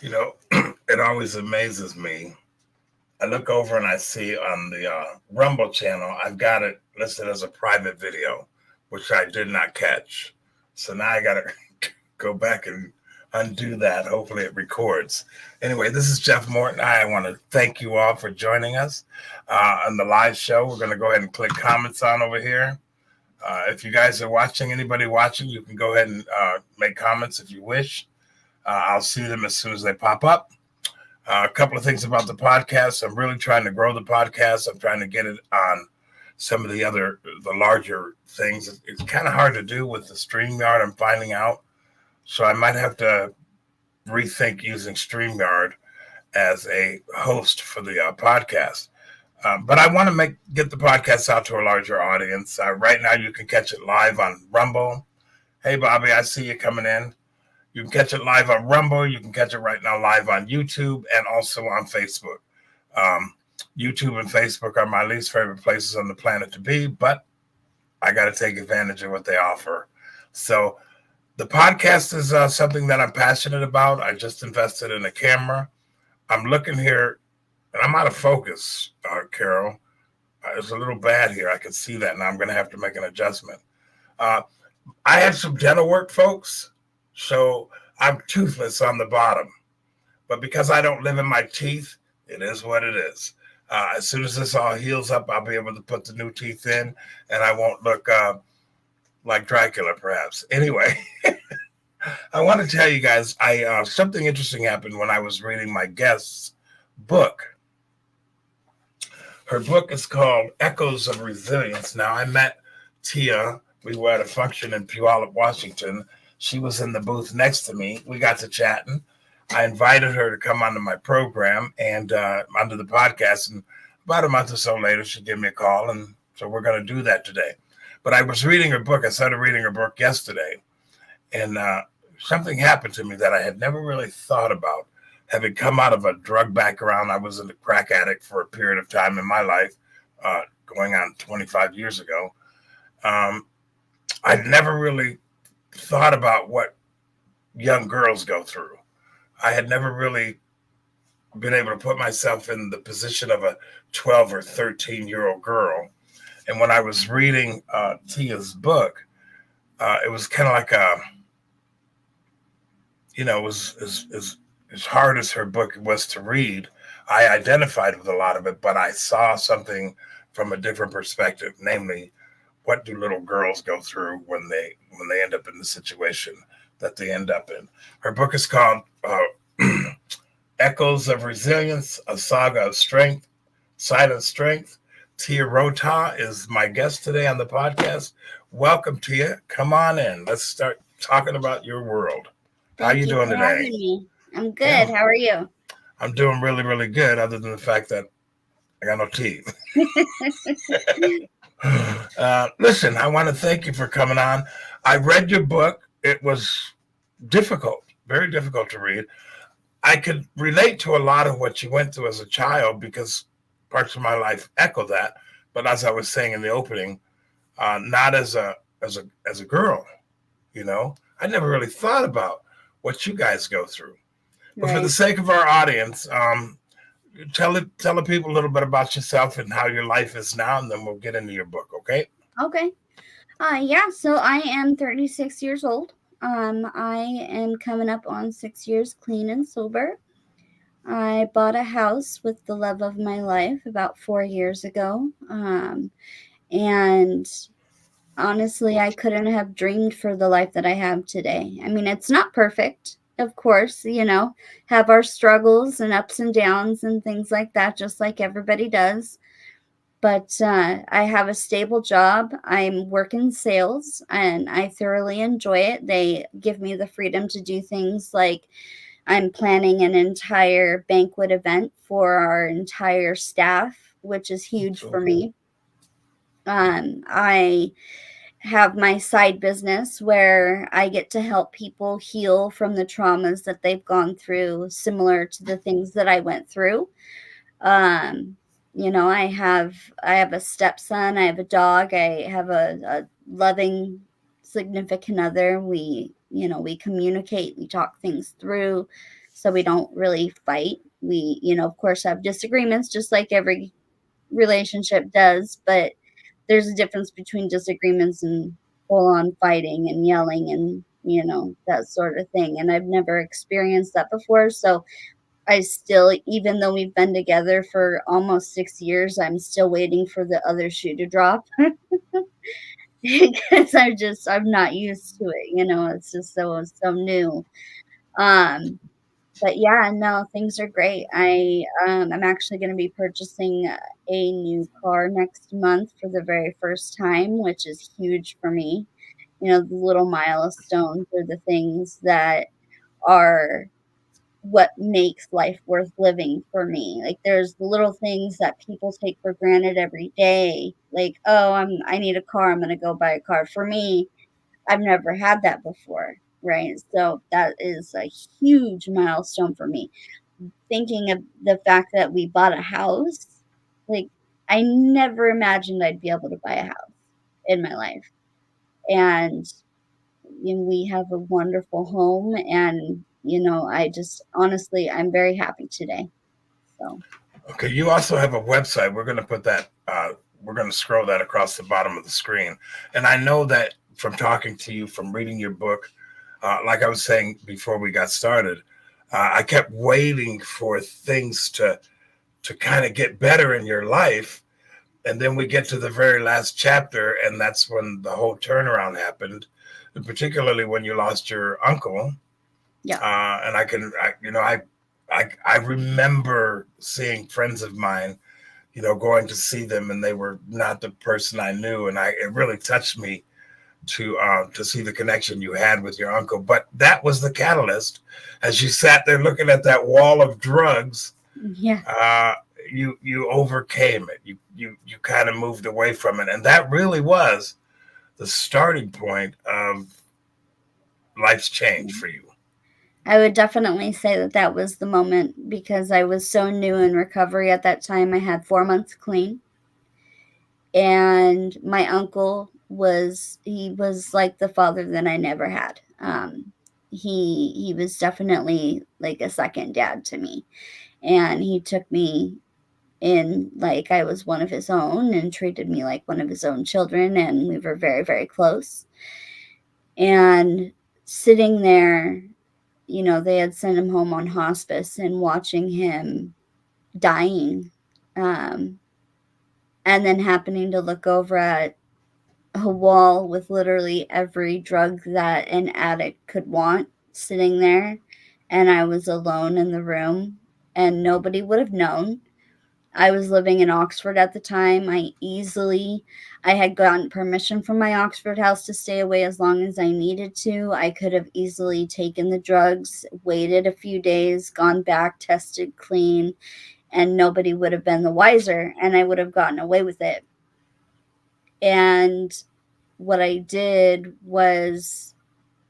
You know, it always amazes me. I look over and I see on the Rumble channel, I've got it listed as a private video, which I did not catch. So now I got to go back and undo that. Hopefully it records. Anyway, this is Jeff Morton. I want to thank you all for joining us on the live show. We're going to go ahead and click comments on over here. If you guys are watching, anybody watching, you can go ahead and make comments if you wish. I'll see them as soon as they pop up. A couple of things about the podcast. I'm really trying to grow the podcast. I'm trying to get it on some of the larger things. It's kind of hard to do with the StreamYard. I'm finding out. So I might have to rethink using StreamYard as a host for the podcast. But I want to get the podcast out to a larger audience. Right now, you can catch it live on Rumble. Hey, Bobby, I see you coming in. You can catch it live on Rumble. You can catch it right now live on YouTube and also on Facebook. Um, YouTube and Facebook are my least favorite places on the planet to be, but I got to take advantage of what they offer. So the podcast is something that I'm passionate about. I just invested in a camera. I'm looking here, and I'm out of focus, Carol. It's a little bad here. I can see that now. I'm going to have to make an adjustment. Uh, I had some dental work, folks. So I'm toothless on the bottom. But because I don't live in my teeth, it is what it is. As soon as this all heals up, I'll be able to put the new teeth in, and I won't look like Dracula, perhaps. Anyway, I want to tell you guys, something interesting happened when I was reading my guest's book. Her book is called Echoes of Resilience. Now, I met Tia. We were at a function in Puyallup, Washington. She was in the booth next to me. We got to chatting. I invited her to come onto my program and onto the podcast. And about a month or so later, she gave me a call. And so we're going to do that today. But I was reading her book. I started reading her book yesterday. And something happened to me that I had never really thought about. Having come out of a drug background, I was a crack addict for a period of time in my life, going on 25 years ago. I'd never really thought about what young girls go through. I had never really been able to put myself in the position of a 12 or 13-year-old girl. And when I was reading Tia's book, it was kind of like it was as hard as her book was to read. I identified with a lot of it, but I saw something from a different perspective, namely, what do little girls go through when they end up in the situation that they end up in? Her book is called Echoes of Resilience, a Saga of Strength, Silent Strength. Tia Rottach is my guest today on the podcast. Welcome, Tia. Come on in. Let's start talking about your world. How Thank you you doing for today? having me. I'm Yeah, good. How are you? I'm doing really, really good, other than the fact that I got no teeth. Listen, I want to thank you for coming on. I read your book. It was difficult, very difficult to read. I could relate to a lot of what you went through as a child because parts of my life echo that. But as I was saying in the opening, not as a girl, I never really thought about what you guys go through. But for the Right. sake of our audience, tell the people a little bit about yourself and how your life is now, and then we'll get into your book. Okay? Okay. Yeah, so I am 36 years old. I am coming up on 6 years clean and sober. I bought a house with the love of my life about 4 years ago. And honestly, I couldn't have dreamed for the life that I have today. I mean, it's not perfect, of course, have our struggles and ups and downs and things like that, just like everybody does. But I have a stable job. I'm working sales and I thoroughly enjoy it. They give me the freedom to do things like I'm planning an entire banquet event for our entire staff, which is huge for So me. I have my side business where I get to help people heal from the traumas that they've gone through, similar to the things that I went through. Um, I have a stepson, I have a dog, I have a loving significant other. We communicate, we talk things through. so we don't really fight. We, of course, have disagreements just like every relationship does, but there's a difference between disagreements and full on fighting and yelling and, that sort of thing. And I've never experienced that before. So I still, even though we've been together for almost 6 years, I'm still waiting for the other shoe to drop because I'm not used to it. It's just so new. Um, but yeah, no, things are great. I'm actually going to be purchasing a new car next month for the very first time, which is huge for me. The little milestones are the things that are what makes life worth living for me. Like there's the little things that people take for granted every day. Like, oh, I need a car, I'm going to go buy a car. For me, I've never had that before, right? So that is a huge milestone for me. Thinking of the fact that we bought a house, like I never imagined I'd be able to buy a house in my life. And we have a wonderful home, and I just honestly, I'm very happy today. So Okay, you also have a website. We're going to put that. We're going to scroll that across the bottom of the screen. And I know that from talking to you, from reading your book, like I was saying before we got started, I kept waiting for things to kind of get better in your life, and then we get to the very last chapter, and that's when the whole turnaround happened, and particularly when you lost your uncle. yeah. And I remember seeing friends of mine, going to see them, and they were not the person I knew, and it really touched me to see the connection you had with your uncle. But that was the catalyst. As you sat there looking at that wall of drugs, Yeah. uh, you overcame it. You kind of moved away from it, and that really was the starting point of life's change for you. I would definitely say that that was the moment because I was so new in recovery at that time. I had 4 months clean, and my uncle he was like the father that I never had. He was definitely like a second dad to me, and he took me in like I was one of his own and treated me like one of his own children, and we were very, very close. And sitting there, they had sent him home on hospice, and watching him dying, um, and then happening to look over at a wall with literally every drug that an addict could want sitting there, and I was alone in the room, and nobody would have known. I was living in Oxford at the time. I had gotten permission from my Oxford house to stay away as long as I needed to. I could have easily taken the drugs, waited a few days, gone back, tested clean, and nobody would have been the wiser, and I would have gotten away with it. And what I did was,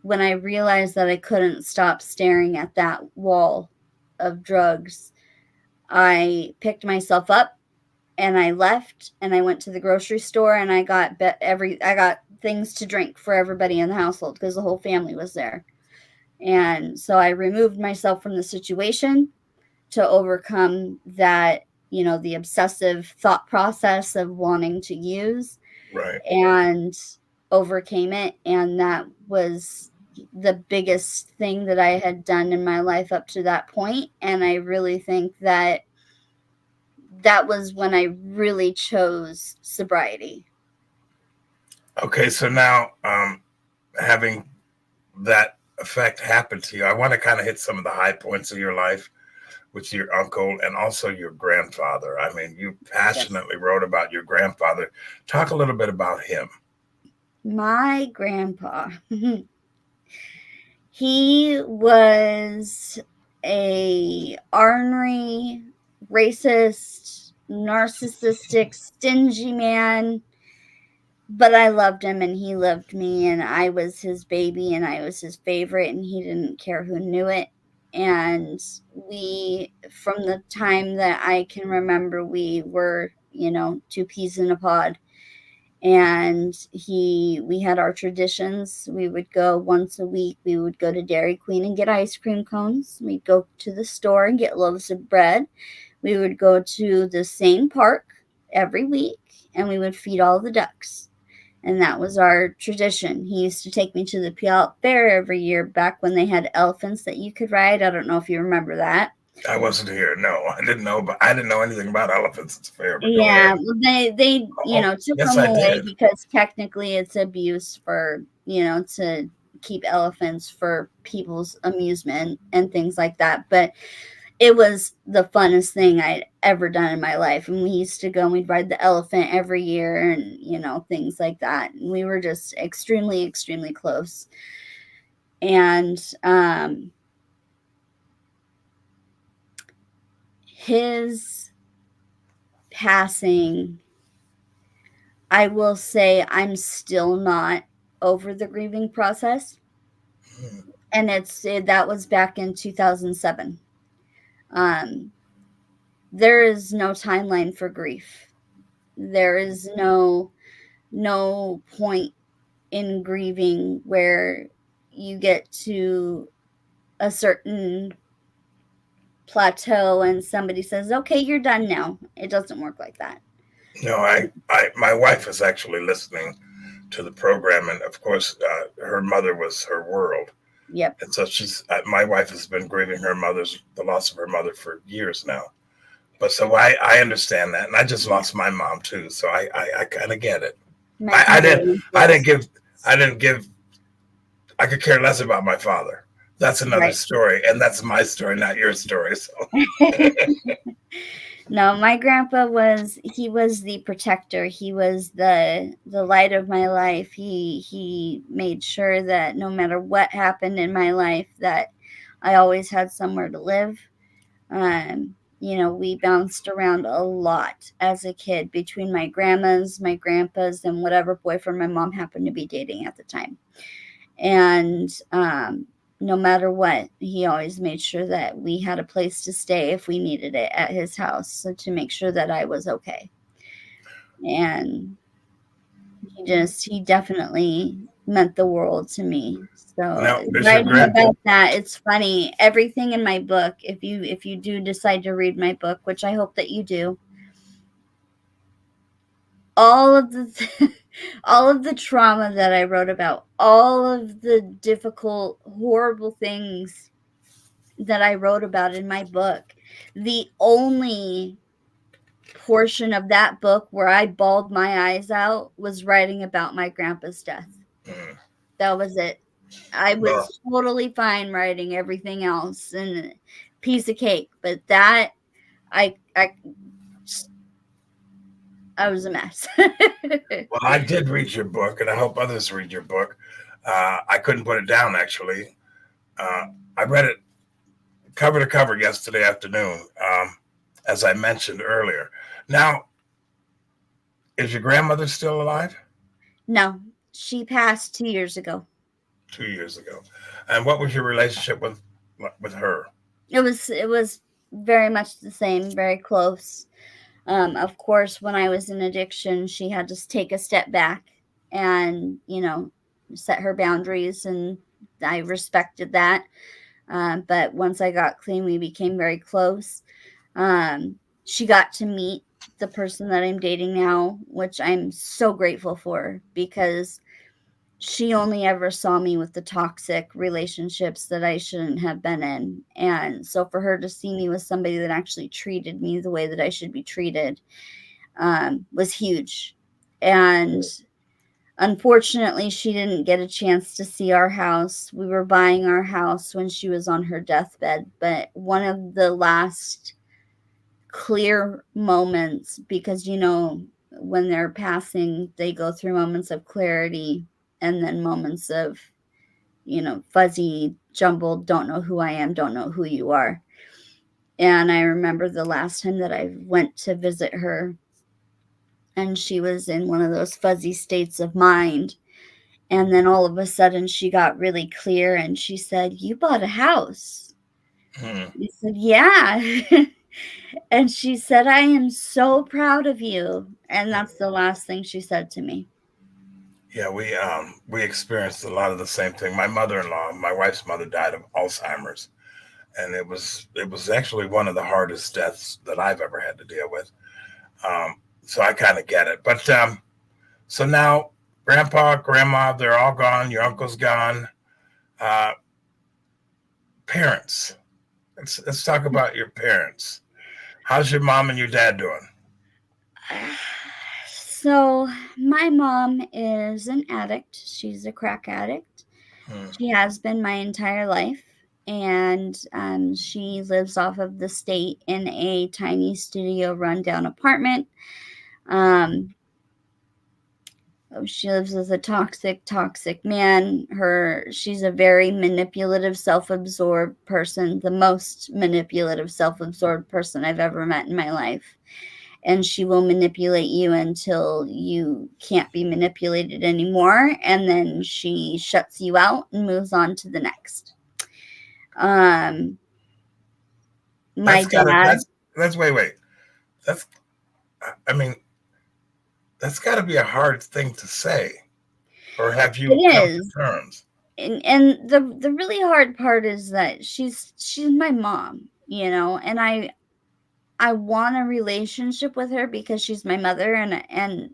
when I realized that I couldn't stop staring at that wall of drugs, I picked myself up and I left, and I went to the grocery store, and I got things to drink for everybody in the household because the whole family was there. And so I removed myself from the situation to overcome that, the obsessive thought process of wanting to use, Right. and overcame it. And that was the biggest thing that I had done in my life up to that point. And I really think that that was when I really chose sobriety. Okay, so now having that effect happen to you, I want to kind of hit some of the high points of your life with your uncle and also your grandfather. I mean, you Yes. passionately wrote about your grandfather. Talk a little bit about him. My grandpa, he was a ornery, racist, narcissistic, stingy man, but I loved him and he loved me, and I was his baby and I was his favorite, and he didn't care who knew it. And we, from the time that I can remember, we were, two peas in a pod. And we had our traditions. We would go once a week. We would go to Dairy Queen and get ice cream cones. We'd go to the store and get loaves of bread. We would go to the same park every week, and we would feed all the ducks. And that was our tradition. He used to take me to the Puyallup Fair every year back when they had elephants that you could ride. I don't know if you remember that. I wasn't here. No, I didn't know, but I didn't know anything about elephants. It's fair, but go Yeah, ahead. well, they Oh, took yes, them I away did. because technically it's abuse for, to keep elephants for people's amusement and things like that. But it was the funnest thing I'd ever done in my life. And we used to go and we'd ride the elephant every year and, things like that. And we were just extremely, extremely close. And his passing, I will say I'm still not over the grieving process. Hmm. And that was back in 2007. Um, there is no timeline for grief. There is no point in grieving where you get to a certain plateau and somebody says, "Okay, you're done now." It doesn't work like that. No, my wife is actually listening to the program, and of course, her mother was her world, Yep. and so my wife has been grieving the loss of her mother for years now. But so I understand that, and I just Yeah. lost my mom too, so I kind of get it. My I, I didn't I didn't condolences. give I didn't give I could care less about my father. That's another Right. story, and that's my story, not your story. So No, my grandpa he was the protector. He was the light of my life. He made sure that no matter what happened in my life that I always had somewhere to live. We bounced around a lot as a kid between my grandmas, my grandpas, and whatever boyfriend my mom happened to be dating at the time. And no matter what, he always made sure that we had a place to stay if we needed it at his house, so to make sure that I was okay. And he definitely meant the world to me. So now, is your writing grandpa? about that, it's funny. Everything in my book, if you do decide to read my book, which I hope that you do, all of the all of the trauma that I wrote about, all of the difficult, horrible things that I wrote about in my book, the only portion of that book where I bawled my eyes out was writing about my grandpa's death. Mm, That was it. I well, was totally fine writing everything else and piece of cake, but that I I I was a mess. well, I did read your book, and I hope others read your book. I couldn't put it down actually. Uh, I read it cover to cover yesterday afternoon, as I mentioned earlier. Now, is your grandmother still alive? No, she passed 2 years ago. 2 years ago. And what was your relationship with her? It was very much the same, very close. Of course, when I was in addiction, she had to take a step back and set her boundaries, and I respected that. But once I got clean, we became very close. She got to meet the person that I'm dating now, which I'm so grateful for because she only ever saw me with the toxic relationships that I shouldn't have been in. And so for her to see me with somebody that actually treated me the way that I should be treated was huge. And unfortunately, she didn't get a chance to see our house. We were buying our house when she was on her deathbed. But one of the last clear moments, because when they're passing, they go through moments of clarity and then moments of fuzzy, jumbled, don't know who I am, don't know who you are. And I remember the last time that I went to visit her, and she was in one of those fuzzy states of mind. And then all of a sudden, she got really clear and she said, "You bought a house." Hmm. I said, "Yeah." And she said, "I am so proud of you." And that's the last thing she said to me. Yeah, we experienced a lot of the same thing. My mother-in-law, my wife's mother, died of Alzheimer's, and it was actually one of the hardest deaths that I've ever had to deal with. So I kind of get it. But so now, Grandpa, Grandma, they're all gone. Your uncle's gone. Uh, Parents. Let's talk about your parents. How's your mom and your dad doing? So, my mom is an addict. She's a crack addict. Hmm. She has been my entire life. And she lives off of the state in a tiny studio rundown apartment. Um, she lives with a toxic man. She's a very manipulative, self-absorbed person, the most manipulative, self-absorbed person I've ever met in my life. And she will manipulate you until you can't be manipulated anymore, and then she shuts you out and moves on to the next. Um, my That's gotta dad, that's wait. That's I mean, that's gotta be a hard thing to say. Or have it you come to is, terms? and the really hard part is that she's my mom, and I want a relationship with her because she's my mother, and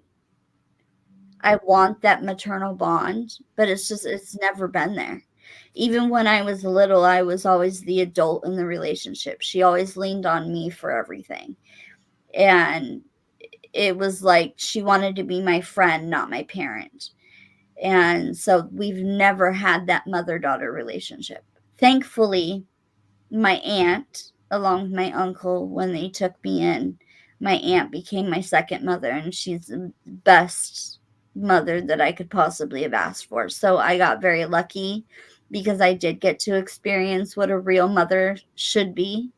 I want that maternal bond, but it's never been there. Even when I was little, I was always the adult in the relationship. She always leaned on me for everything. And it was like she wanted to be my friend, not my parent. And so we've never had that mother-daughter relationship. Thankfully, my aunt, along with my uncle, when they took me in, my aunt became my second mother, and she's the best mother that I could possibly have asked for. So I got very lucky because I did get to experience what a real mother should be.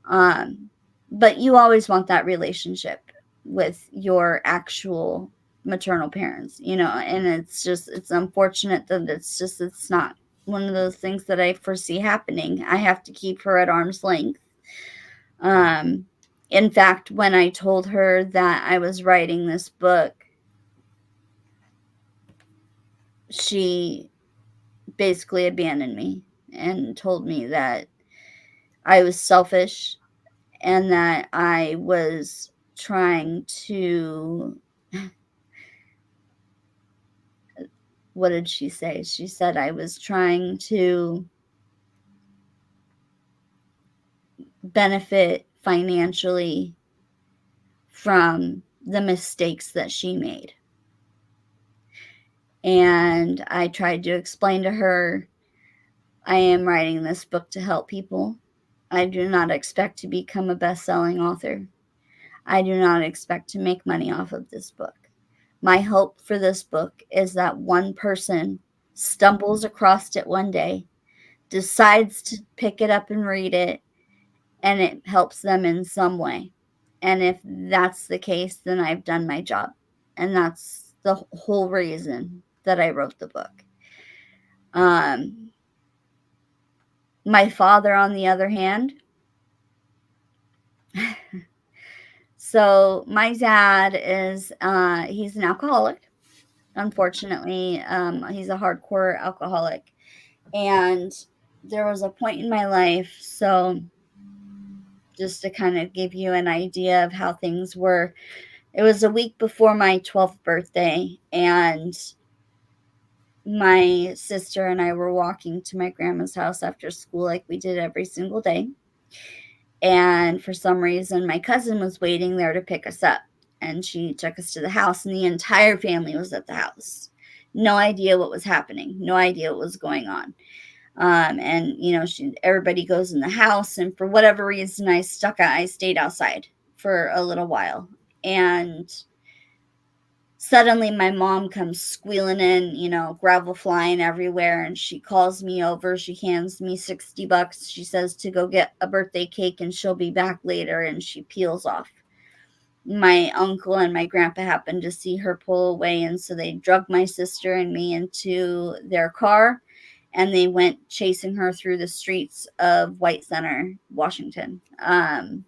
Um, but you always want that relationship with your actual maternal parents, and it's unfortunate that it's not one of those things that I foresee happening. I have to keep her at arm's length. Um, in fact, when I told her that I was writing this book, she basically abandoned me and told me that I was selfish and that I was trying to, what did she say? She said I was trying to benefit financially from the mistakes that she made. And I tried to explain to her, I am writing this book to help people. I do not expect to become a best-selling author. I do not expect to make money off of this book. My hope for this book is that one person stumbles across it one day, decides to pick it up and read it, and it helps them in some way. And if that's the case, then I've done my job. And that's the whole reason that I wrote the book. Um, my father, on the other hand, so my dad is he's an alcoholic. Unfortunately, he's a hardcore alcoholic, and there was a point in my life. So just to kind of give you an idea of how things were, it was a week before my 12th birthday, and my sister and I were walking to my grandma's house after school like we did every single day. And for some reason, my cousin was waiting there to pick us up. And she took us to the house, and the entire family was at the house. No idea what was happening, no idea what was going on. And everybody goes in the house, and for whatever reason, I stayed outside for a little while. And suddenly my mom comes squealing in, gravel flying everywhere, and she calls me over. She hands me $60. She says to go get a birthday cake and she'll be back later, and she peels off. My uncle and my grandpa happened to see her pull away, and so they drug my sister and me into their car, and they went chasing her through the streets of White Center, Washington, on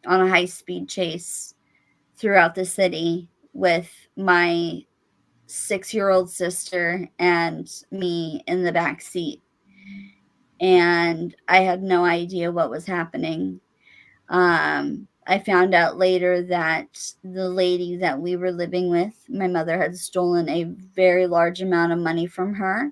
a high-speed chase throughout the city with my 6-year-old sister and me in the back seat. And I had no idea what was happening. I found out later that the lady that we were living with, my mother had stolen a very large amount of money from her,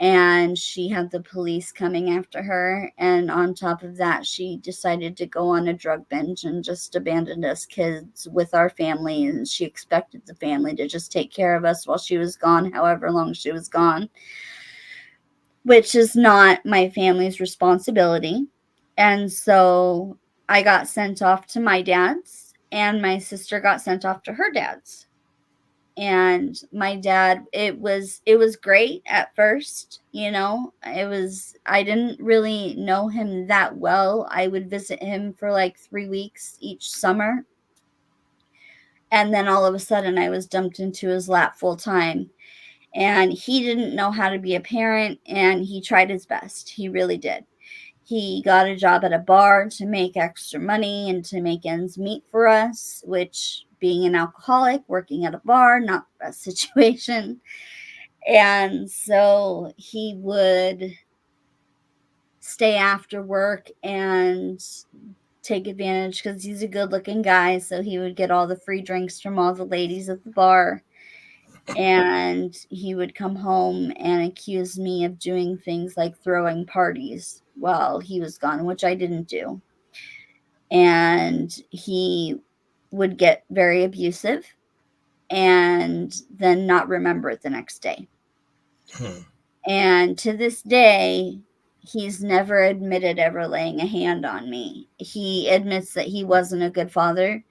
and she had the police coming after her. And on top of that, she decided to go on a drug binge and just abandoned us kids with our family. And she expected the family to just take care of us while she was gone, however long she was gone, which is not my family's responsibility. And so I got sent off to my dad's, and my sister got sent off to her dad's. And my dad, it was great at first, I didn't really know him that well. I would visit him for like 3 weeks each summer, and then all of a sudden I was dumped into his lap full time. And he didn't know how to be a parent, and he tried his best. He really did. He got a job at a bar to make extra money and to make ends meet for us, which, being an alcoholic, working at a bar, not the best situation. And so he would stay after work and take advantage because he's a good looking guy. So he would get all the free drinks from all the ladies at the bar. And he would come home and accuse me of doing things like throwing parties while he was gone, which I didn't do. And he would get very abusive and then not remember it the next day. And to this day, he's never admitted ever laying a hand on me. He admits that he wasn't a good father.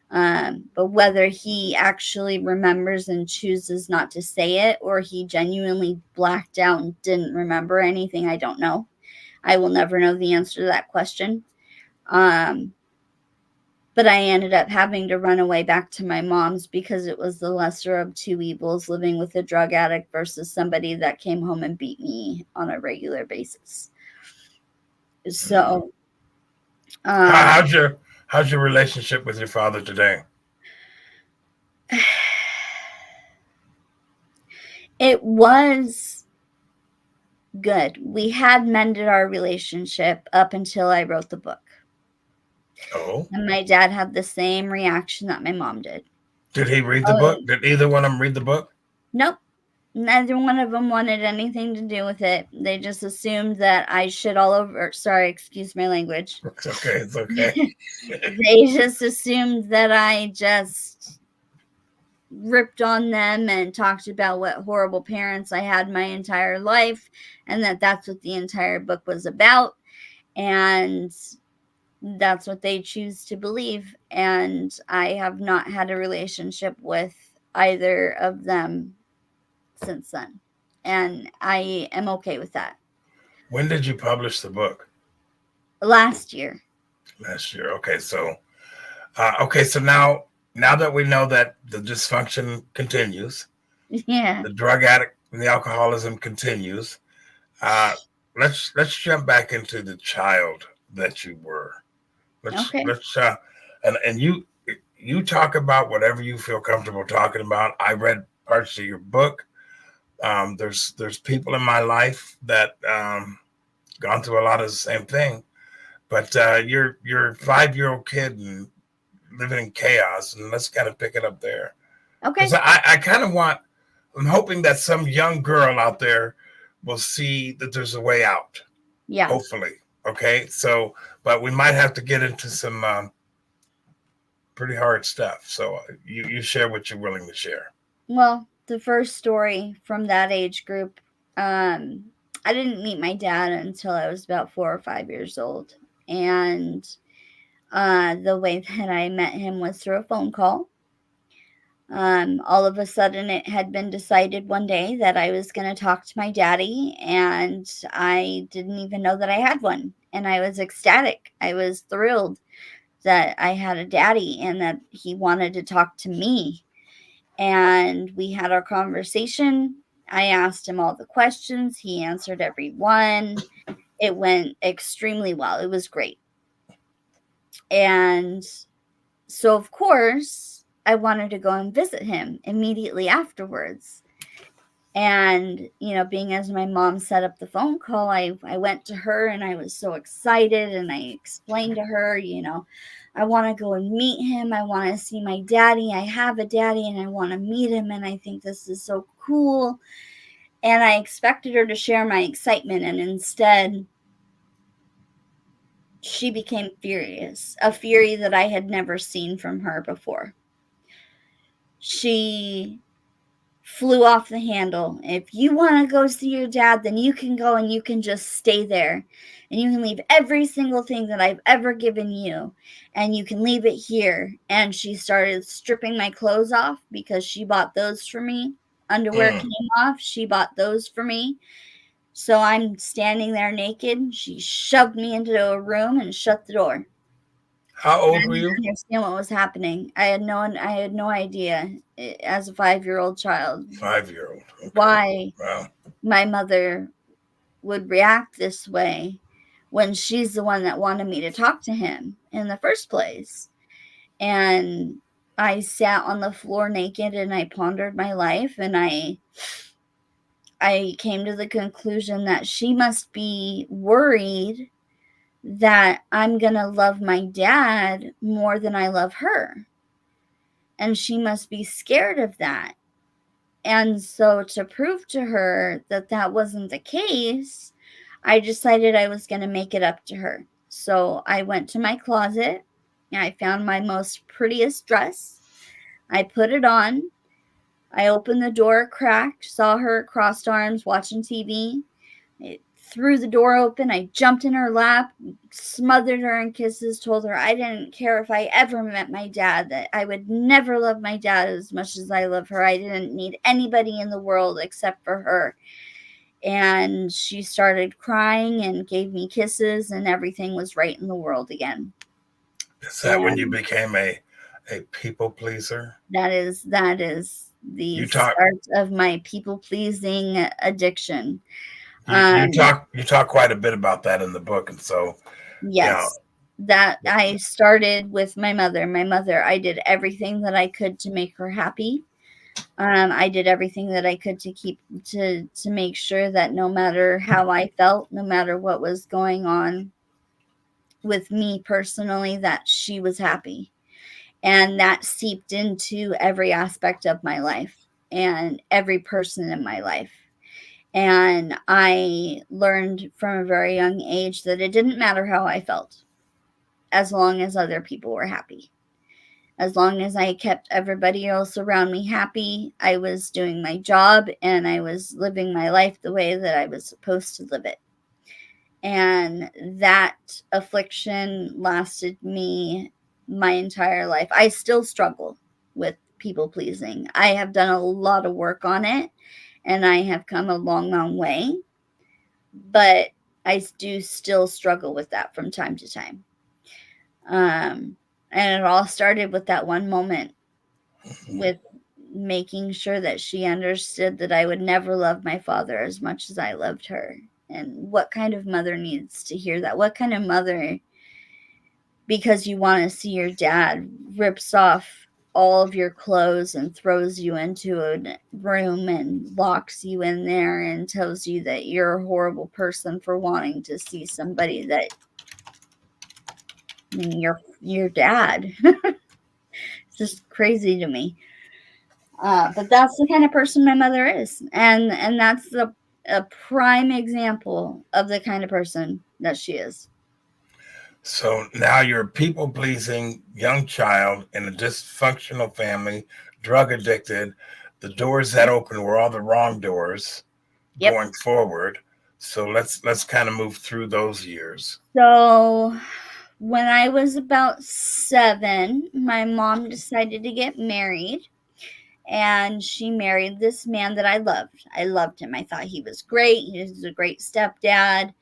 But whether he actually remembers and chooses not to say it, or he genuinely blacked out and didn't remember anything, I don't know. I will never know the answer to that question. But I ended up having to run away back to my mom's because it was the lesser of two evils, living with a drug addict versus somebody that came home and beat me on a regular basis. So, how's your relationship with your father today? it was good. We had mended our relationship up until I wrote the book. Oh. And my dad had the same reaction that my mom did. Did he read the book? Did either one of them read the book? Nope. Neither one of them wanted anything to do with it. They just assumed that I shit all over. Sorry, excuse my language. It's okay. It's okay. They just assumed that I just ripped on them and talked about what horrible parents I had my entire life, and that's what the entire book was about. And that's what they choose to believe. And I have not had a relationship with either of them since then. And I am okay with that. When did you publish the book? Last year. Last year. Okay. So now that we know that the dysfunction continues, Yeah. the drug addict and the alcoholism continues, let's jump back into the child that you were. Okay. And you talk about whatever you feel comfortable talking about. I read parts of your book. There's people in my life that gone through a lot of the same thing, but you're a 5-year-old kid and living in chaos, and let's kind of pick it up there. Okay. Because I kind of I'm hoping that some young girl out there will see that there's a way out. Yeah. Hopefully. Okay. So, but we might have to get into some pretty hard stuff. So you share what you're willing to share. Well, the first story from that age group, I didn't meet my dad until I was about 4 or 5 years old. And the way that I met him was through a phone call. All of a sudden, it had been decided one day that I was going to talk to my daddy, and I didn't even know that I had one. And I was ecstatic. I was thrilled that I had a daddy and that he wanted to talk to me. And we had our conversation. I asked him all the questions. He answered every one. It went extremely well. It was great. And so, of course, I wanted to go and visit him immediately afterwards. And, being as my mom set up the phone call, I went to her and I was so excited and I explained to her, I want to go and meet him. I want to see my daddy. I have a daddy and I want to meet him. And I think this is so cool. And I expected her to share my excitement. And instead, she became furious, a fury that I had never seen from her before. She flew off the handle. If you want to go see your dad, then you can go and you can just stay there. And you can leave every single thing that I've ever given you. And you can leave it here. And she started stripping my clothes off because she bought those for me. Underwear came off. She bought those for me. So I'm standing there naked. She shoved me into a room and shut the door. How I old were didn't you? understand what was happening. I had no idea as a 5-year-old child 5-year-old. Okay. why Wow. my mother would react this way when she's the one that wanted me to talk to him in the first place. And I sat on the floor naked and I pondered my life, and I came to the conclusion that she must be worried that I'm going to love my dad more than I love her. And she must be scared of that. And so, to prove to her that that wasn't the case, I decided I was going to make it up to her. So I went to my closet and I found my most prettiest dress. I put it on. I opened the door, cracked, saw her crossed arms watching TV. I threw the door open. I jumped in her lap, smothered her in kisses, told her I didn't care if I ever met my dad, that I would never love my dad as much as I love her. I didn't need anybody in the world except for her. And she started crying and gave me kisses, and everything was right in the world again. Is that when you And became a people pleaser? that is the You talk start of my people pleasing addiction. you Um, talk quite a bit about that in the book, and so you know yes, that I started with my mother. My mother, I did everything that I could to make her happy. I did everything that I could to keep to make sure that no matter how I felt, no matter what was going on with me personally, that she was happy. And that seeped into every aspect of my life and every person in my life. And I learned from a very young age that it didn't matter how I felt as long as other people were happy. As long as I kept everybody else around me happy, I was doing my job and I was living my life the way that I was supposed to live it. And that affliction lasted me my entire life. I still struggle with people pleasing. I have done a lot of work on it and I have come a long, long way, but I do still struggle with that from time to time. And it all started with that one moment, with making sure that she understood that I would never love my father as much as I loved her. And what kind of mother needs to hear that? What kind of mother, because you want to see your dad, rips off all of your clothes and throws you into a room and locks you in there and tells you that you're a horrible person for wanting to see somebody that your dad. It's just crazy to me. But that's the kind of person my mother is, and that's a prime example of the kind of person that she is. so now you're a people pleasing young child in a dysfunctional family, drug addicted. The doors that opened were all the wrong doors Yep. going forward. So let's kind of move through those years. So when I was about 7, my mom decided to get married, and she married this man that I loved. I loved him. I thought he was great. He was a great stepdad.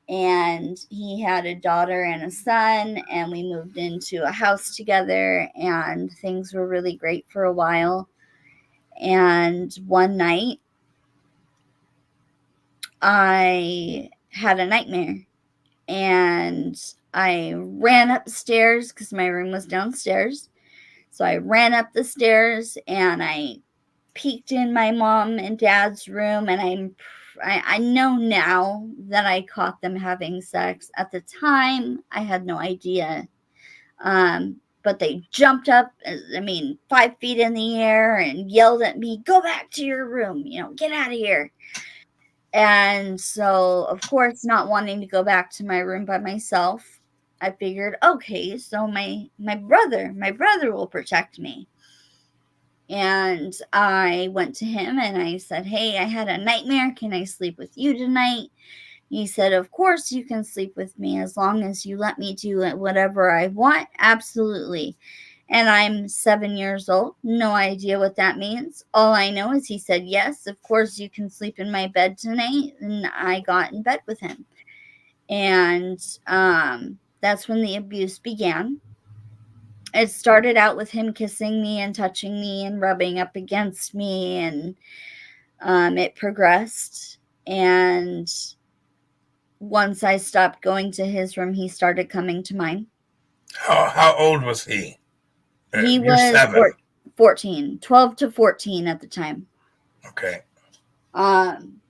And he had a daughter and a son, and we moved into a house together, and things were really great for a while. And one night I had a nightmare, and I ran upstairs because my room was downstairs, So I ran up the stairs and I peeked in my mom and dad's room, and I know now that I caught them having sex. At the time, I had no idea. But they jumped up, 5 feet in the air and yelled at me, "Go back to your room, get out of here." And so, of course, not wanting to go back to my room by myself, I figured, okay, so my brother will protect me. And I went to him and I said, "Hey, I had a nightmare. Can I sleep with you tonight?" He said, "Of course you can sleep with me as long as you let me do whatever I want. Absolutely." And I'm 7 years old. No idea what that means. All I know is he said, "Yes, of course you can sleep in my bed tonight." And I got in bed with him. And that's when the abuse began. It started out with him kissing me and touching me and rubbing up against me. And it progressed. And once I stopped going to his room, he started coming to mine. How old was he? He You're was 7. 14, 12 to 14 at the time. Okay. Um,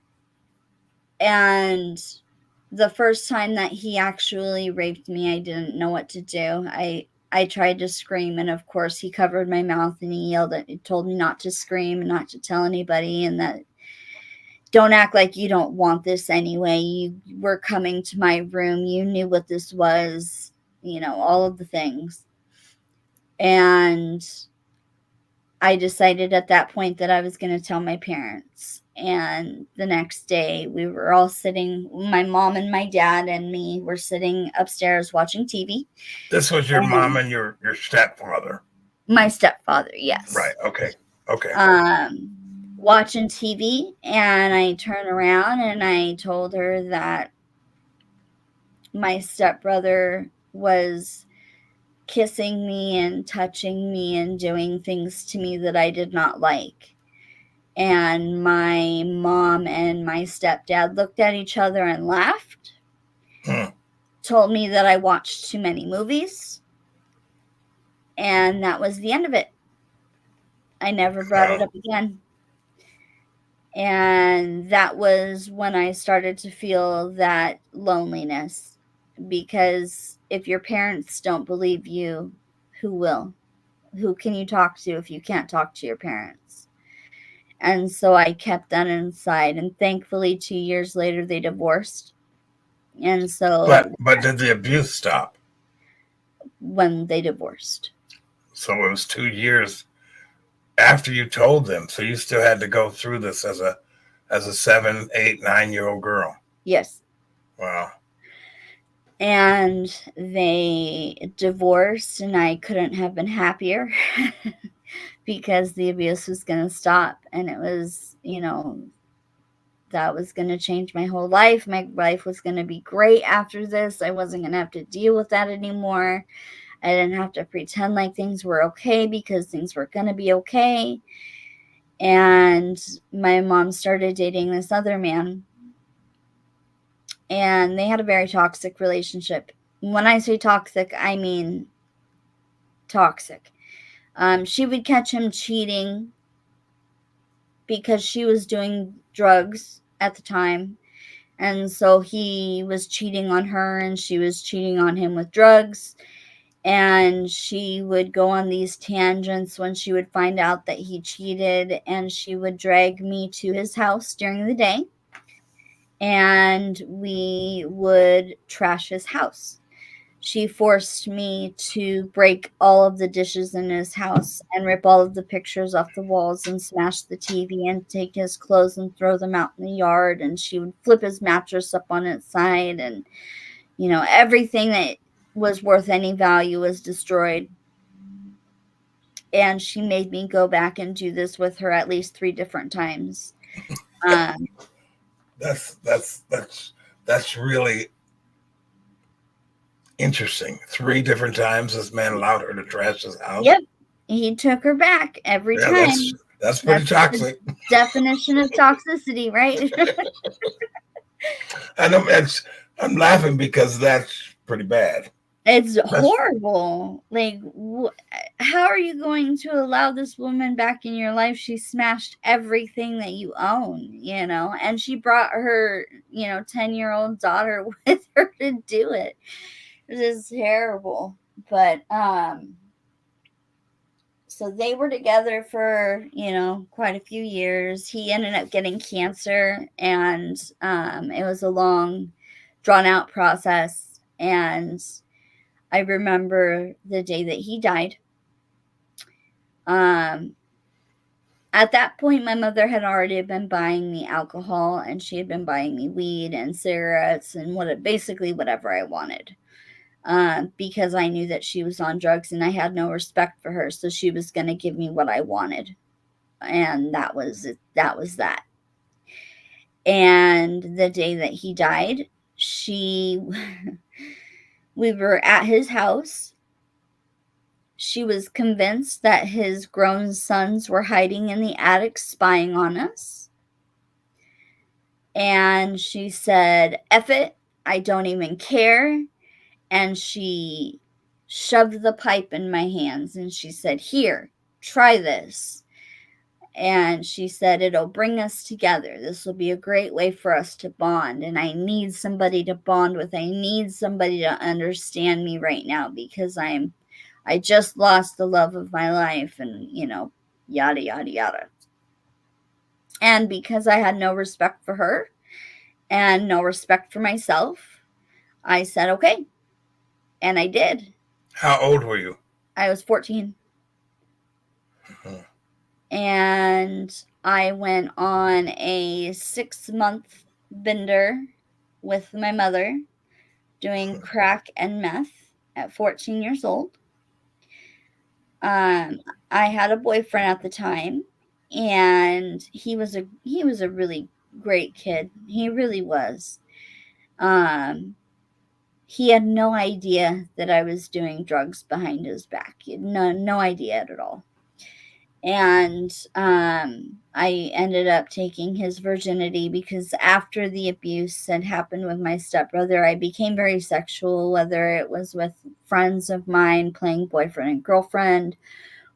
and the first time that he actually raped me, I didn't know what to do. I tried to scream, and of course he covered my mouth and he yelled at me, told me not to scream and not to tell anybody, and that don't act like you don't want this anyway. You were coming to my room, you knew what this was, all of the things. And I decided at that point that I was going to tell my parents. And the next day, we were all sitting, my mom and my dad and me were sitting upstairs watching TV. This was your mom and your stepfather? My stepfather, yes. Right, okay. Watching TV, and I turned around and I told her that my stepbrother was kissing me and touching me and doing things to me that I did not like. And my mom and my stepdad looked at each other and laughed. Told me that I watched too many movies. And that was the end of it. I never brought it up again. And that was when I started to feel that loneliness. Because if your parents don't believe you, who will? Who can you talk to if you can't talk to your parents? And so I kept that inside. And thankfully, 2 years later, they divorced. And so... But did the abuse stop? When they divorced. So it was 2 years after you told them. So you still had to go through this as a 7, 8, 9-year-old girl. Yes. Wow. And they divorced, and I couldn't have been happier because the abuse was going to stop. And it was, that was going to change my whole life. My life was going to be great after this. I wasn't going to have to deal with that anymore. I didn't have to pretend like things were okay because things were going to be okay. And my mom started dating this other man. And they had a very toxic relationship. When I say toxic, I mean toxic. She would catch him cheating because she was doing drugs at the time. And so he was cheating on her and she was cheating on him with drugs. And she would go on these tangents when she would find out that he cheated, and she would drag me to his house during the day. And we would trash his house. She forced me to break all of the dishes in his house and rip all of the pictures off the walls and smash the TV and take his clothes and throw them out in the yard. And she would flip his mattress up on its side. And, everything that was worth any value was destroyed. And she made me go back and do this with her at least 3 different times. That's really interesting. 3 different times this man allowed her to trash his house. Yep. He took her back every time. That's pretty toxic. Definition of toxicity, right? I know. I'm laughing because that's pretty bad. It's That's horrible. Like, how are you going to allow this woman back in your life? She smashed everything that you own, and she brought her, 10-year-old daughter with her to do it. It is terrible. But, so they were together for, quite a few years. He ended up getting cancer, and it was a long, drawn out process. And I remember the day that he died. Um, at that point, my mother had already been buying me alcohol, and she had been buying me weed and cigarettes and basically whatever I wanted. Because I knew that she was on drugs and I had no respect for her, so she was going to give me what I wanted, and that was it. That was that. And the day that he died, she, we were at his house. She was convinced that his grown sons were hiding in the attic spying on us. And she said, F it, I don't even care. And she shoved the pipe in my hands and she said, Here, try this. And she said, It'll bring us together. This will be a great way for us to bond. And I need somebody to bond with. I need somebody to understand me right now because I just lost the love of my life, and, yada, yada, yada. And because I had no respect for her and no respect for myself, I said, okay. And I did. how old were you? I was 14. Mhm. And I went on a 6-month bender with my mother doing crack and meth at 14 years old. Um, I had a boyfriend at the time, and he was a really great kid. He really was. Um, he had no idea that I was doing drugs behind his back. He had no idea at all. And I ended up taking his virginity because after the abuse had happened with my stepbrother, I became very sexual, whether it was with friends of mine playing boyfriend and girlfriend,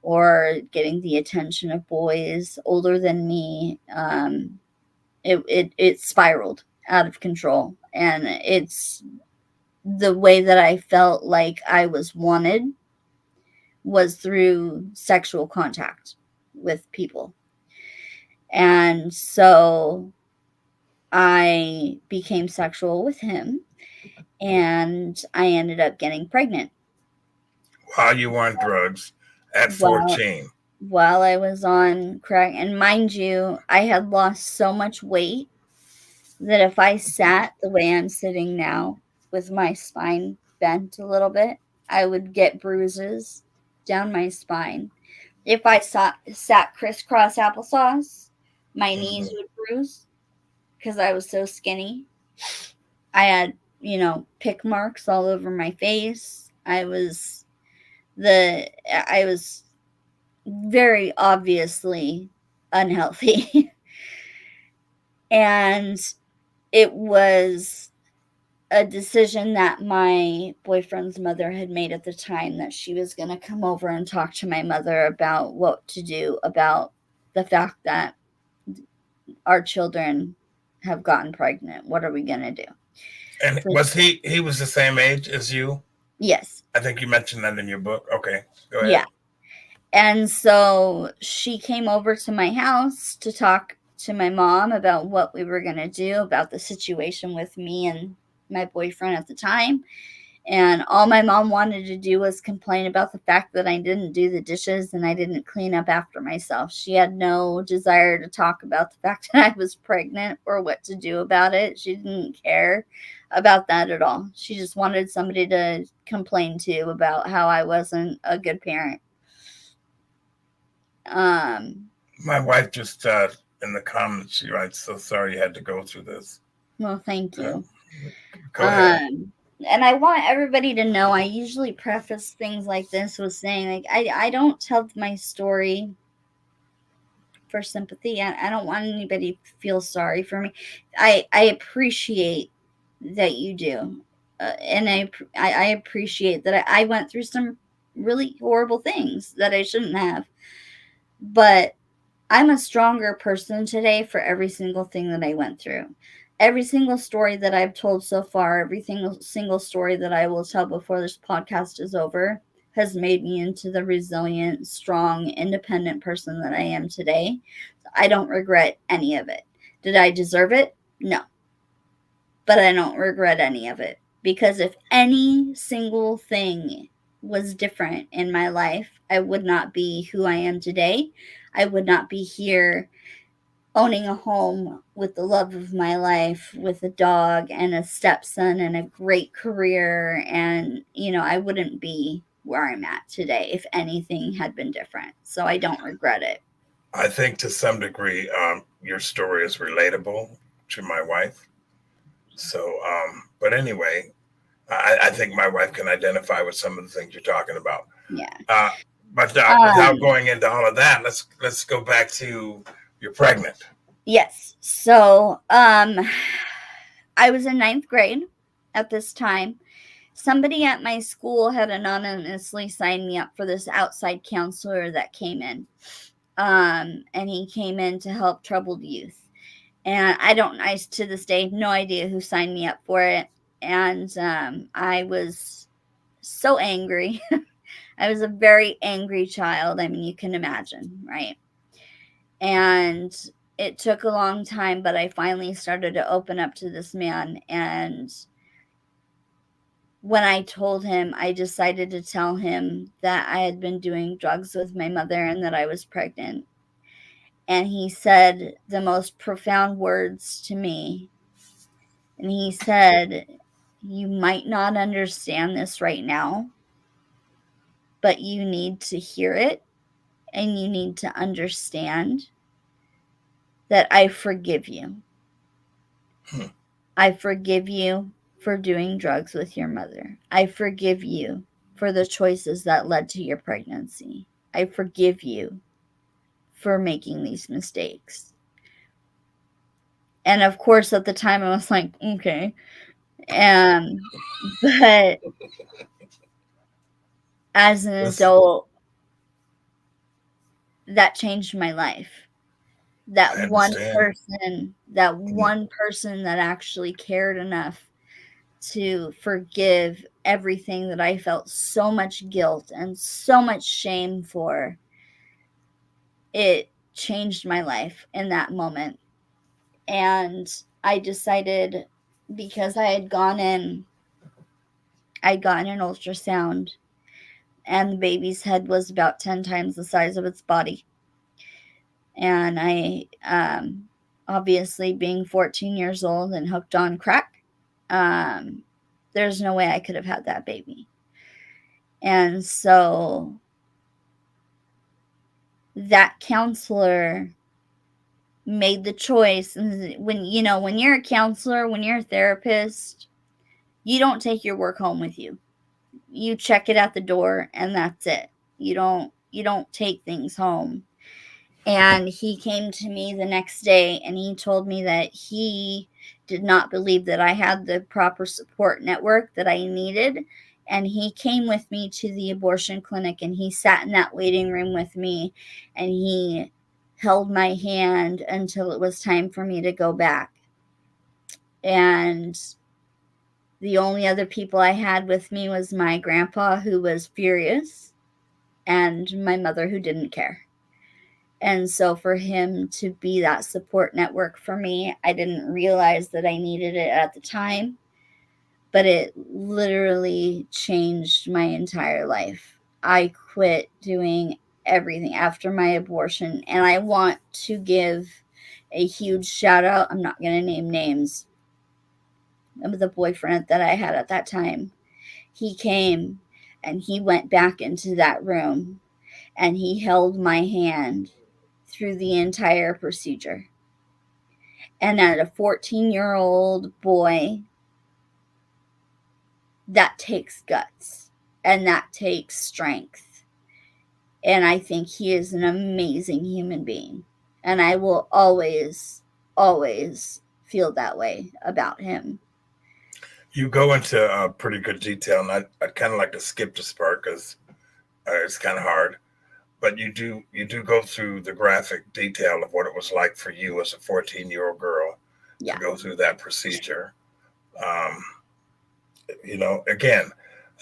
or getting the attention of boys older than me. It spiraled out of control, and it's the way that I felt like I was wanted was through sexual contact with people. And so I became sexual with him, and I ended up getting pregnant. While you were on drugs at While 14. while I was on crack. And mind you, I had lost so much weight that if I sat the way I'm sitting now with my spine bent a little bit, I would get bruises down my spine. If I sat crisscross applesauce, my knees Mhm. would bruise because I was so skinny. I had, pick marks all over my face. The I was very obviously unhealthy. And it was a decision that my boyfriend's mother had made at the time, that she was going to come over and talk to my mother about what to do about the fact that our children have gotten pregnant. What are we going to do? And So, was he was the same age as you? yes. I think you mentioned that in your book. Okay, go Yeah. ahead. And so she came over to my house to talk to my mom about what we were going to do about the situation with me and my boyfriend at the time. And all my mom wanted to do was complain about the fact that I didn't do the dishes and I didn't clean up after myself. She had no desire to talk about the fact that I was pregnant or what to do about it. She didn't care about that at all. She just wanted somebody to complain to about how I wasn't a good parent. Um, My wife just in the comments she writes, "So sorry you had to go through this." well, thank Uh, you. Go ahead. Um, and I want everybody to know I usually preface things like this with saying, like, I don't tell my story for sympathy. I don't want anybody to feel sorry for me. I appreciate that you do. and I appreciate that I went through some really horrible things that I shouldn't have, but I'm a stronger person today for every single thing that I went through. Every single story that I've told so far, every single story that I will tell before this podcast is over, has made me into the resilient, strong, independent person that I am today. I don't regret any of it. Did I deserve it? No, but I don't regret any of it, because if any single thing was different in my life, I would not be who I am today. I would not be here owning a home with the love of my life, with a dog and a stepson and a great career. And, I wouldn't be where I'm at today if anything had been different. So I don't regret it. I think to some degree, your story is relatable to my wife. So, but anyway, I think my wife can identify with some of the things you're talking about. Yeah. Uh, but without Um, going into all of that, let's go back to you're pregnant. yes. So, I was in ninth grade at this time. Somebody at my school had anonymously signed me up for this outside counselor that came in. And he came in to help troubled youth. And I to this day, no idea who signed me up for it. And I was so angry. I was a very angry child. I mean, you can imagine, right? And it took a long time, but I finally started to open up to this man. And when I told him, I decided to tell him that I had been doing drugs with my mother and that I was pregnant. And he said the most profound words to me. And he said, "You might not understand this right now, but you need to hear it, and you need to understand that I forgive you. Hmm. I forgive you for doing drugs with your mother. I forgive you for the choices that led to your pregnancy. I forgive you for making these mistakes." And of course, at the time, I was like, okay. Um, but as an Listen, adult, that changed my life. That I one understand. person, that Mhm. one person that actually cared enough to forgive everything that I felt so much guilt and so much shame for, it changed my life in that moment. And I decided, because I'd gotten an ultrasound, and the baby's head was about 10 times the size of its body. And obviously, being 14 years old and hooked on crack, um, there's no way I could have had that baby. And so that counselor made the choice. And when you're a counselor, when you're a therapist, you don't take your work home with you. You check it at the door, and that's it. You don't take things home. And he came to me the next day, and he told me that he did not believe that I had the proper support network that I needed. And he came with me to the abortion clinic, and he sat in that waiting room with me, and he held my hand until it was time for me to go back. And the only other people I had with me was my grandpa, who was furious, and my mother, who didn't care. And so for him to be that support network for me, I didn't realize that I needed it at the time, but it literally changed my entire life. I quit doing everything after my abortion, and I want to give a huge shout out. I'm not going to name names of the boyfriend that I had at that time. He came and he went back into that room, and he held my hand through the entire procedure. And at a 14-year-old boy, that takes guts and that takes strength. And I think he is an amazing human being. And I will always, always feel that way about him. You go into pretty good detail, and I'd kind of like to skip this part because it's kind of hard. But you do go through the graphic detail of what it was like for you as a 14-year-old girl to Yeah. go through that procedure. Um, again,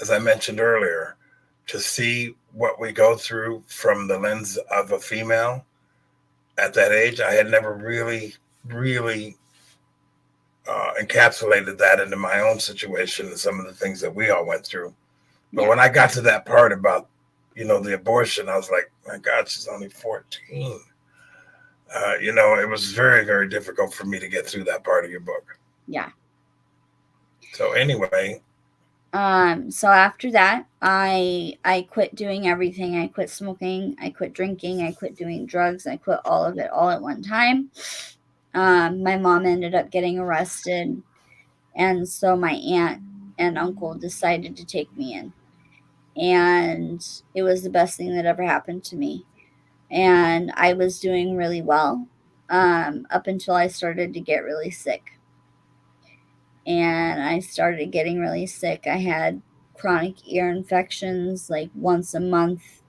as I mentioned earlier, to see what we go through from the lens of a female at that age, I had never really encapsulated that into my own situation and some of the things that we all went through. But Yeah. when I got to that part about, the abortion, I was like, my God, she's only 14. It was very, very difficult for me to get through that part of your book. Yeah. So anyway, So after that, I quit doing everything. I quit smoking, I quit drinking, I quit doing drugs, I quit all of it all at one time. My mom ended up getting arrested, and so my aunt and uncle decided to take me in. And it was the best thing that ever happened to me. And I was doing really well up until I started to get really sick. And I started getting really sick. I had chronic ear infections like once a month,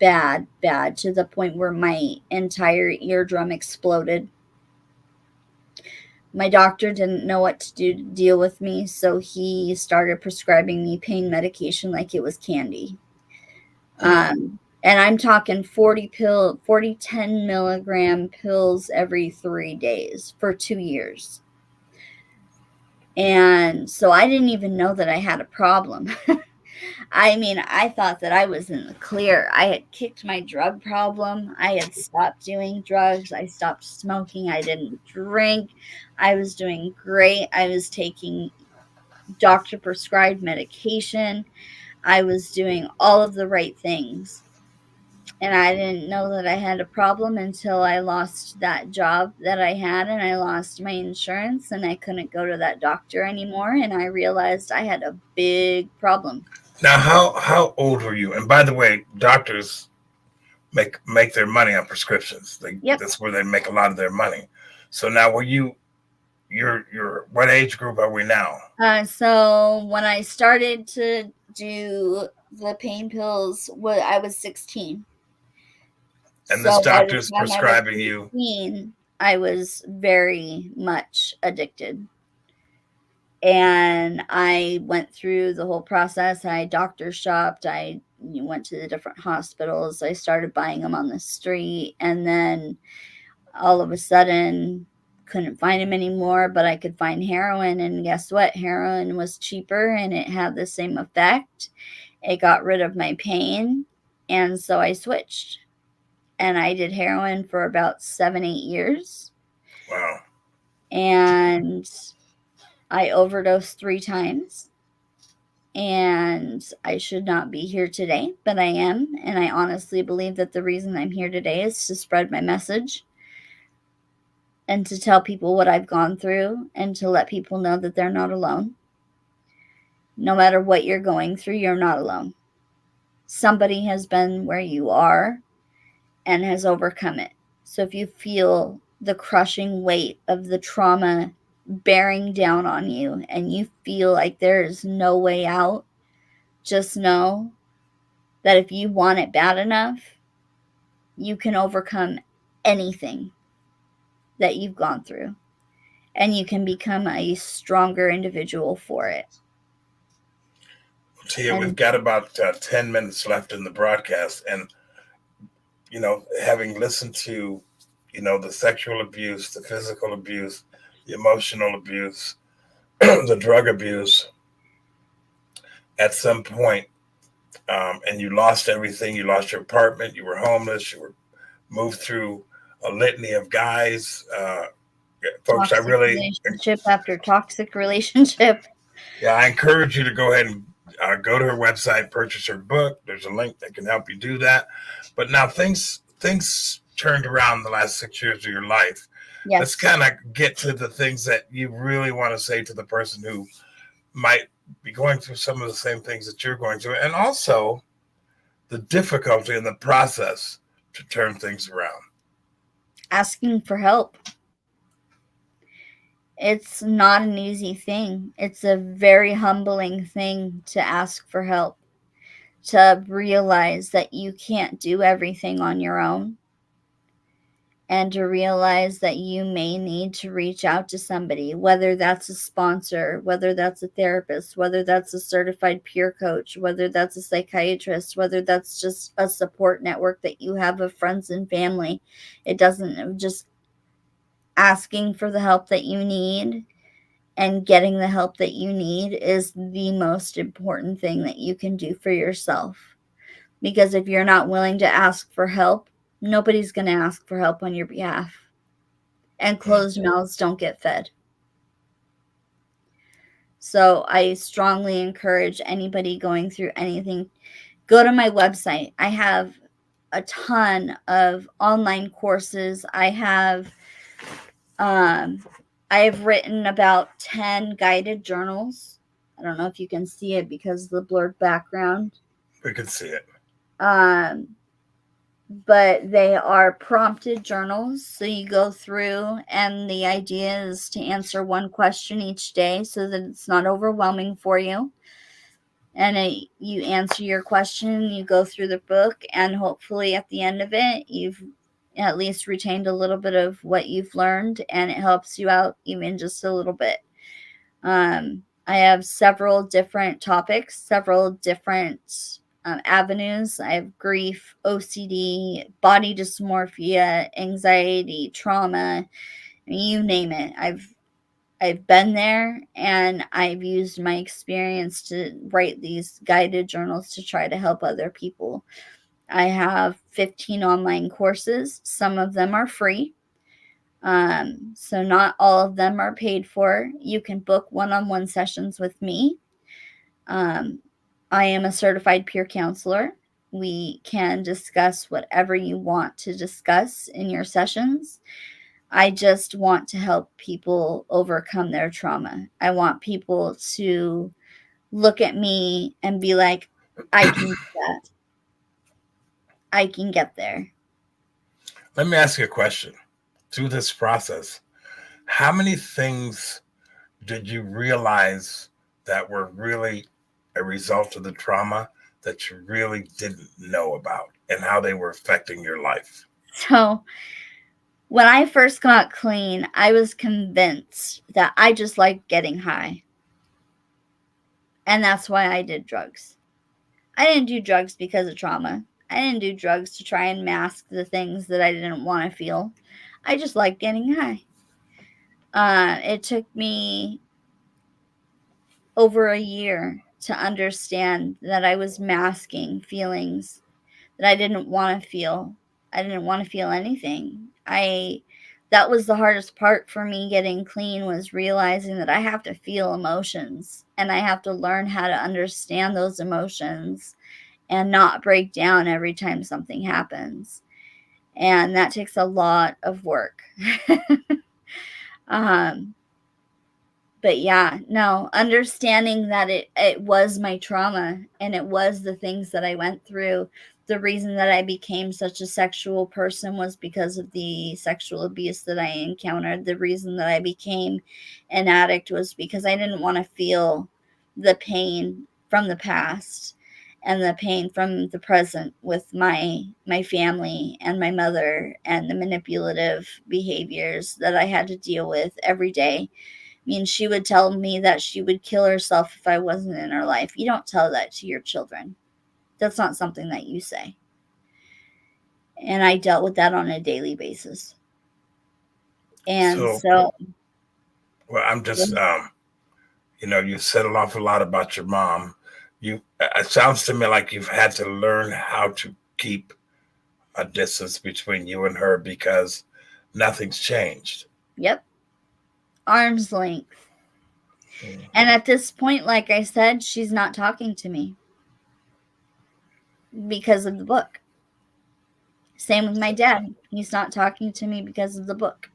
bad, bad, to the point where my entire eardrum exploded. My doctor didn't know what to do to deal with me, so he started prescribing me pain medication like it was candy. mm, And I'm talking 40 10 milligram pills every 3 days for 2 years. And so I didn't even know that I had a problem. I mean, I thought that I was in the clear. I had kicked my drug problem. I had stopped doing drugs. I stopped smoking. I didn't drink. I was doing great. I was taking doctor prescribed medication. I was doing all of the right things. And I didn't know that I had a problem until I lost that job that I had and I lost my insurance and I couldn't go to that doctor anymore. And I realized I had a big problem. now how old were you? And by the way, doctors make their money on prescriptions. Yep. That's where they make a lot of their money. So now, were your what age group are we now? So when I started to do the pain pills, I was 16. And this So by the doctor's time I was prescribing you. 18, I was very much addicted. And I went through the whole process. I doctor shopped. I went to the different hospitals. I started buying them on the street, and then all of a sudden couldn't find them anymore. But I could find heroin, and guess what? Heroin was cheaper, and it had the same effect. It got rid of my pain, and so I switched. And I did heroin for about 7 8 years, Wow. and I overdosed 3 times. And I should not be here today, but I am. And I honestly believe that the reason I'm here today is to spread my message and to tell people what I've gone through and to let people know that they're not alone. No matter what you're going through, you're not alone. Somebody has been where you are and has overcome it. So if you feel the crushing weight of the trauma bearing down on you and you feel like there is no way out, just know that if you want it bad enough, you can overcome anything that you've gone through and you can become a stronger individual for it. Tia, we've And got about 10 minutes left in the broadcast. And, having listened to, the sexual abuse, the physical abuse, the emotional abuse, the drug abuse, at some point, and you lost everything. You lost your apartment. You were homeless. You were moved through a litany of guys. Folks, I toxic really, relationship after toxic relationship. yeah, I encourage you to go ahead and go to her website, purchase her book. There's a link that can help you do that. But now things turned around the last 6 years of your life. Let's Yes. kind of get to the things that you really want to say to the person who might be going through some of the same things that you're going through, and also the difficulty in the process to turn things around. Asking for help. it's not an easy thing. It's a very humbling thing to ask for help, to realize that you can't do everything on your own, and to realize that you may need to reach out to somebody, whether that's a sponsor, whether that's a therapist, whether that's a certified peer coach, whether that's a psychiatrist, whether that's just a support network that you have of friends and family. It doesn't just asking for the help that you need and getting the help that you need is the most important thing that you can do for yourself. Because if you're not willing to ask for help, nobody's going to ask for help on your behalf. And closed mouths don't get fed. So I strongly encourage anybody going through anything, go to my website. I have a ton of online courses. I've written about 10 guided journals. I don't know if you can see it because of the blurred background. We can see it. But they are prompted journals. So you go through, and the idea is to answer one question each day so that it's not overwhelming for you. And you answer your question, you go through the book, and hopefully at the end of it, you've at least retained a little bit of what you've learned, and it helps you out even just a little bit. I have several different topics, several different avenues. I have grief, OCD, body dysmorphia, anxiety, trauma, you name it. I've been there, and I've used my experience to write these guided journals to try to help other people. I have 15 online courses. Some of them are free. So not all of them are paid for. You can book one-on-one sessions with me. I am a certified peer counselor. We can discuss whatever you want to discuss in your sessions. I just want to help people overcome their trauma. I want people to look at me and be like, I can do that. I can get there. Let me ask you a question. Through this process, how many things did you realize that were really a result of the trauma that you really didn't know about and how they were affecting your life? So, when I first got clean, I was convinced that I just liked getting high. And that's why I did drugs. I didn't do drugs because of trauma. I didn't do drugs to try and mask the things that I didn't want to feel. I just liked getting high. It took me over a year to understand that I was masking feelings that I didn't want to feel. I didn't want to feel anything. That was the hardest part for me getting clean, was realizing that I have to feel emotions, and I have to learn how to understand those emotions and not break down every time something happens. And that takes a lot of work. um but yeah, no, understanding that it was my trauma, and it was the things that I went through. The reason that I became such a sexual person was because of the sexual abuse that I encountered. The reason that I became an addict was because I didn't want to feel the pain from the past and the pain from the present with my family and my mother, and the manipulative behaviors that I had to deal with every day. I mean, she would tell me that she would kill herself if I wasn't in her life. You don't tell that to your children. That's not something that you say. And I dealt with that on a daily basis. And So, so, well, I'm just, you said an awful lot about your mom. It sounds to me like you've had to learn how to keep a distance between you and her because nothing's changed. yep, arm's length. Mm. And at this point, like I said, she's not talking to me because of the book. Same with my dad. He's not talking to me because of the book.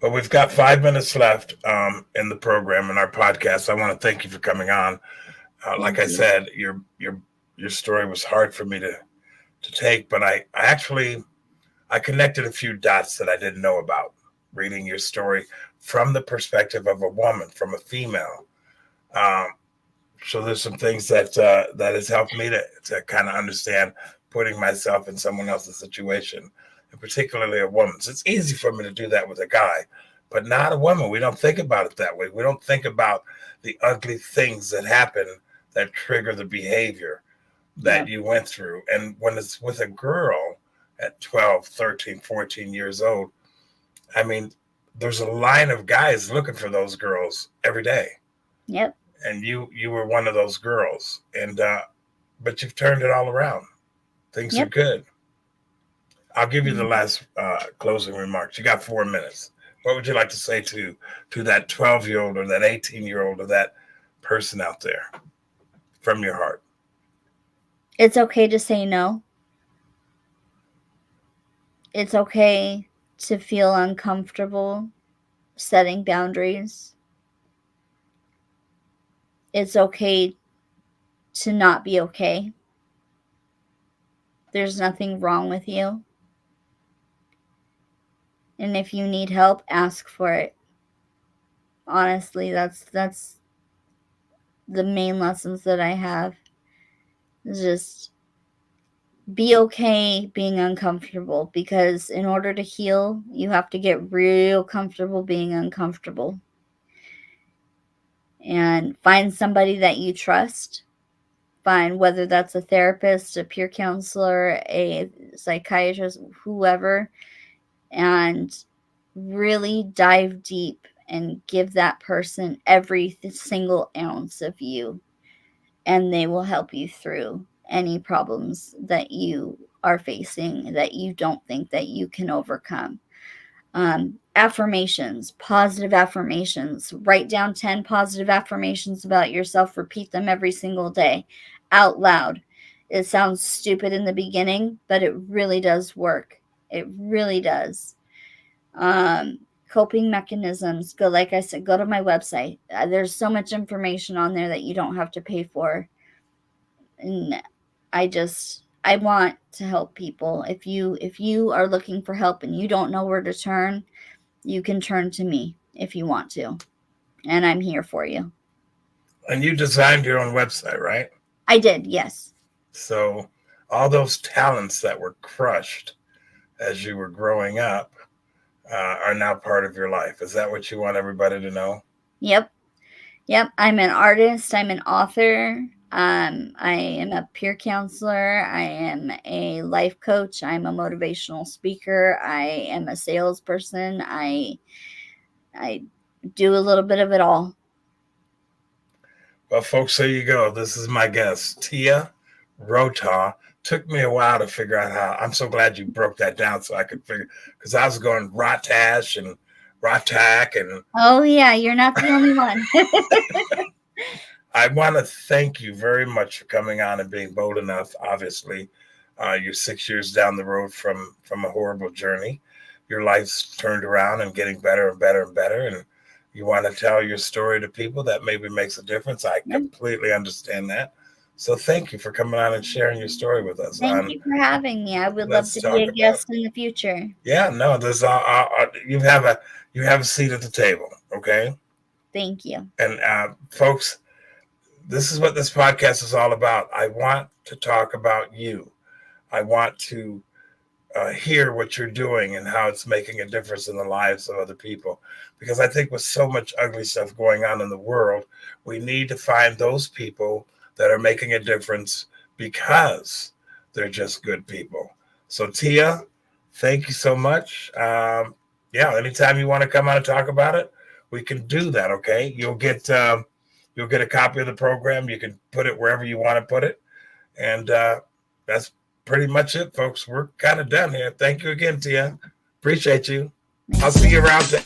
But we've got 5 minutes left in the program in our podcast. I want to thank you for coming on. Like Thank I you. said, your story was hard for me to take, but I connected a few dots that I didn't know about. reading your story from the perspective of a woman, from a female. Um, so there's some things that has helped me to kind of understand putting myself in someone else's situation, and particularly a woman's. It's easy for me to do that with a guy, but not a woman. We don't think about it that way. We don't think about the ugly things that happen that trigger the behavior that Yep. you went through. And when it's with a girl at 12, 13, 14 years old, I mean, there's a line of guys looking for those girls every day. Yep. And you were one of those girls. And but you've turned it all around. Things are Yep. good. I'll give you the Mhm. last closing remarks. You got 4 minutes. What would you like to say to that 12-year-old or that 18-year-old or that person out there from your heart? It's okay to say no. It's okay to feel uncomfortable setting boundaries. It's okay to not be okay. There's nothing wrong with you. And if you need help, ask for it. Honestly, that's the main lessons that I have. Is just be okay being uncomfortable, because in order to heal, you have to get real comfortable being uncomfortable. And find somebody that you trust. Find, whether that's a therapist, a peer counselor, a psychiatrist, whoever, and really dive deep and give that person every single ounce of you, and they will help you through any problems that you are facing that you don't think that you can overcome. Affirmations, positive affirmations. Write down 10 positive affirmations about yourself. Repeat them every single day out loud. It sounds stupid in the beginning, but it really does work. It really does. Um, Coping mechanisms. Go, like I said, go to my website. There's so much information on there that you don't have to pay for. And I want to help people. If you are looking for help and you don't know where to turn, you can turn to me if you want to, and I'm here for you. And you designed your own website, right? I did, yes. So all those talents that were crushed as you were growing up are now part of your life. Is that what you want everybody to know? Yep. Yep. I'm an artist. I'm an author. I am a peer counselor. I am a life coach. I'm a motivational speaker. I am a salesperson. I do a little bit of it all. Well, folks, there you go. This is my guest, Tia Rottach. Took me a while to figure out how. I'm so glad you broke that down so I could figure, because I was going Rottash and Rottach, and Oh yeah, you're not the only one. I want to thank you very much for coming on and being bold enough. Obviously, you're 6 years down the road from a horrible journey. Your life's turned around and getting better and better and better, and you want to tell your story to people that maybe makes a difference. I Yep. completely understand that. So thank you for coming on and sharing your story with us Thank on you for having me. I would love Let's to be Talk a About It. guest in the future. Yeah, no, there's you have a seat at the table, okay? Thank you. And folks, this is what this podcast is all about. I want to talk about you. I want to hear what you're doing and how it's making a difference in the lives of other people. Because I think with so much ugly stuff going on in the world, we need to find those people that are making a difference because they're just good people. So, Tia, thank you so much. Yeah, anytime you want to come out and talk about it, we can do that. Okay, you'll get a copy of the program. You can put it wherever you want to put it, and that's pretty much it, folks. We're kind of done here. Thank you again, Tia. Appreciate you. Thank I'll see you. you around.